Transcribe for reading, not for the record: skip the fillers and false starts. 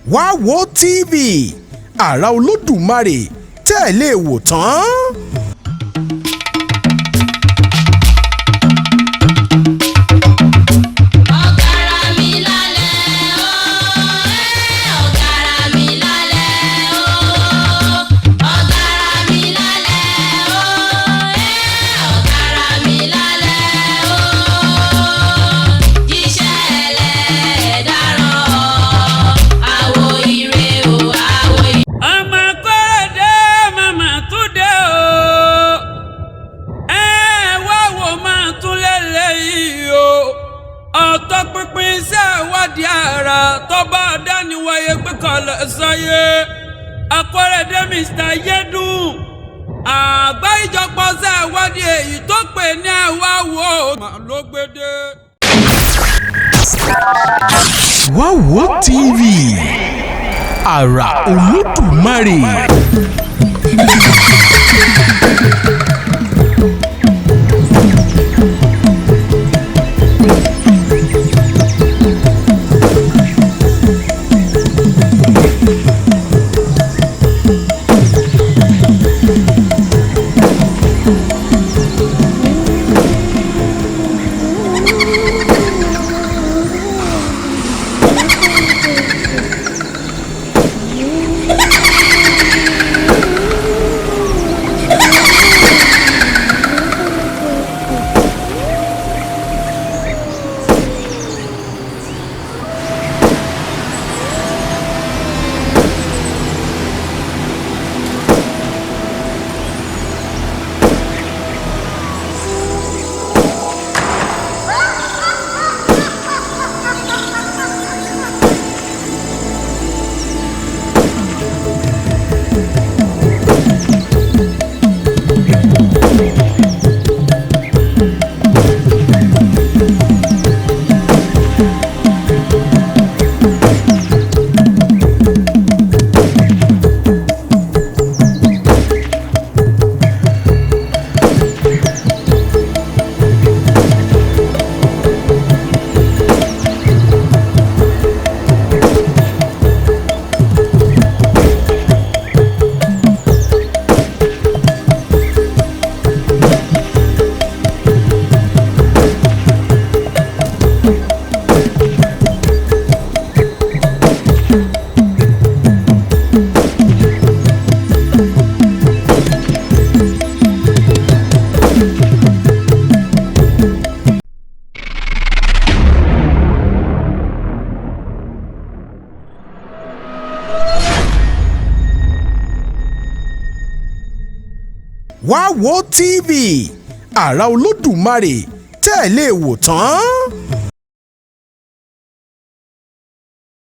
wá wo TV àrà Olódùmarè tẹ́ ẹ lè wò tán. Pínpín iṣẹ́ ìwádìí ara tó bá dáníwáyé gbé kalẹ̀ sáyé akọ́rẹ́dé Mr. Yédùn àgbá ìjọpọ̀ iṣẹ́ ìwádìí èyí tó pè ní ẹ̀wá wo ló gbédè. Wá wo TV àrà Olódùmarè. Wá wo TV àrà Olódùmarè tẹ́ ẹ lè wò tán.